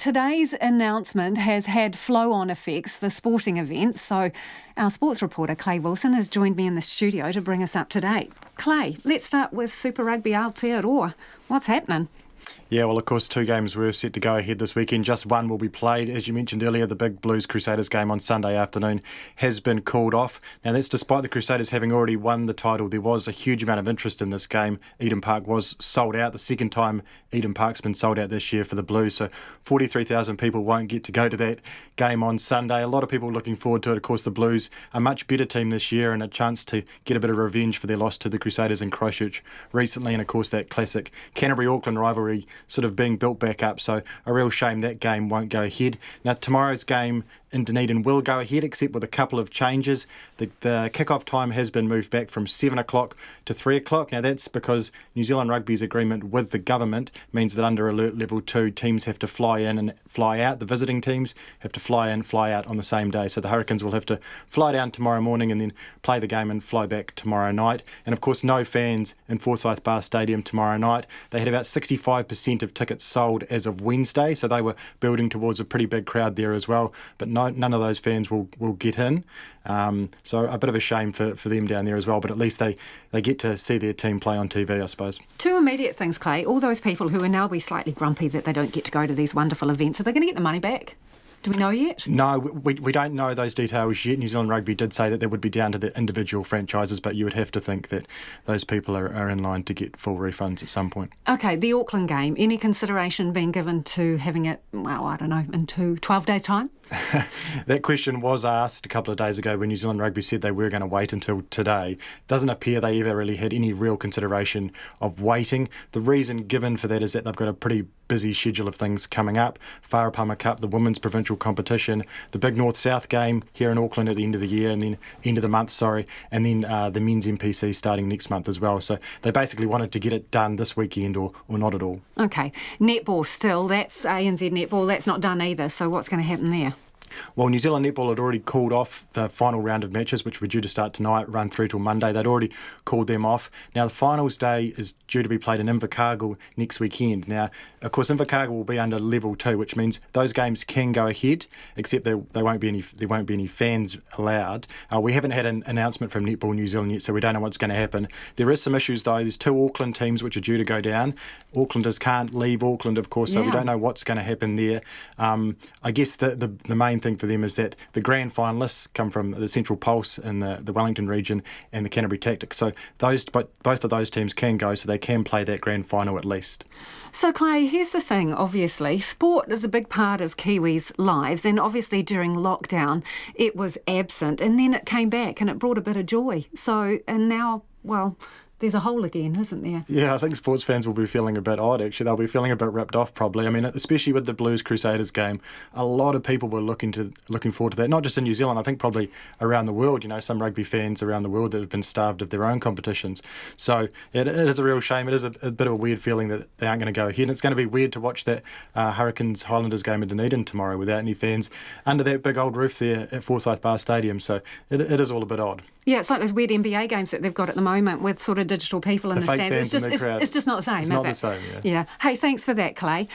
Today's announcement has had flow-on effects for sporting events, so our sports reporter Clay Wilson has joined me in the studio to bring us up to date. Clay, let's start with Super Rugby Aotearoa. What's happening? Yeah, well, of course, 2 games were set to go ahead this weekend. Just one will be played. As you mentioned earlier, the big Blues Crusaders game on Sunday afternoon has been called off. Now, that's despite the Crusaders having already won the title. There was a huge amount of interest in this game. Eden Park was sold out. The second time Eden Park's been sold out this year for the Blues. So 43,000 people won't get to go to that game on Sunday. A lot of people looking forward to it. Of course, the Blues, a much better team this year and a chance to get a bit of revenge for their loss to the Crusaders in Christchurch recently. And, of course, that classic Canterbury-Auckland rivalry sort of being built back up, so a real shame that game won't go ahead. Now, tomorrow's game in Dunedin will go ahead, except with a couple of changes. The kick-off time has been moved back from 7 o'clock to 3 o'clock. Now, that's because New Zealand Rugby's agreement with the government means that under Alert Level 2, teams have to fly in and fly out. The visiting teams have to fly in, fly out on the same day. So the Hurricanes will have to fly down tomorrow morning and then play the game and fly back tomorrow night. And, of course, no fans in Forsyth Bar Stadium tomorrow night. They had about 65% of tickets sold as of Wednesday, so they were building towards a pretty big crowd there as well. But none of those fans will get in. So a bit of a shame for them down there as well, but at least they get to see their team play on TV, I suppose. 2 immediate things, Clay. All those people who are now be slightly grumpy that they don't get to go to these wonderful events, are they going to get the money back? Do we know yet? No, we don't know those details yet. New Zealand Rugby did say that they would be down to the individual franchises, but you would have to think that those people are in line to get full refunds at some point. OK, the Auckland game, any consideration being given to having it, well, I don't know, in 12 days' time? That question was asked a couple of days ago when New Zealand Rugby said they were going to wait until today. Doesn't appear they ever really had any real consideration of waiting. The reason given for that is that they've got a pretty busy schedule of things coming up. Wharepa Cup, the women's provincial competition, the big North-South game here in Auckland at the end of the year, and then end of the month, and then the men's NPC starting next month as well. So they basically wanted to get it done this weekend or not at all. OK, netball still, that's ANZ netball, that's not done either, so what's going to happen there? Well, New Zealand Netball had already called off the final round of matches, which were due to start tonight, run through till Monday. They'd already called them off. Now, the finals day is due to be played in Invercargill next weekend. Now, of course, Invercargill will be under level 2, which means those games can go ahead, except there won't be any fans allowed. We haven't had an announcement from Netball New Zealand yet, so we don't know what's going to happen. There is some issues, though. There's 2 Auckland teams which are due to go down. Aucklanders can't leave Auckland, of course, so we don't know what's going to happen there. I guess the main thing for them is that the grand finalists come from the Central Pulse in the Wellington region and the Canterbury Tactics. So both of those teams can go, so they can play that grand final at least. So, Clay, here's the thing, obviously. Sport is a big part of Kiwis' lives, and obviously during lockdown it was absent, and then it came back and it brought a bit of joy. So, and now, well, there's a hole again, isn't there? Yeah, I think sports fans will be feeling a bit odd, actually. They'll be feeling a bit ripped off, probably. I mean, especially with the Blues Crusaders game, a lot of people were looking forward to that, not just in New Zealand, I think probably around the world. You know, some rugby fans around the world that have been starved of their own competitions. So it is a real shame. It is a bit of a weird feeling that they aren't going to go ahead. And it's going to be weird to watch that Hurricanes Highlanders game in Dunedin tomorrow without any fans under that big old roof there at Forsyth Bar Stadium. So it is all a bit odd. Yeah, it's like those weird NBA games that they've got at the moment with sort of digital people in the stands. It's just not the same, it's is not it? the same, Yeah. Hey, thanks for that, Clay.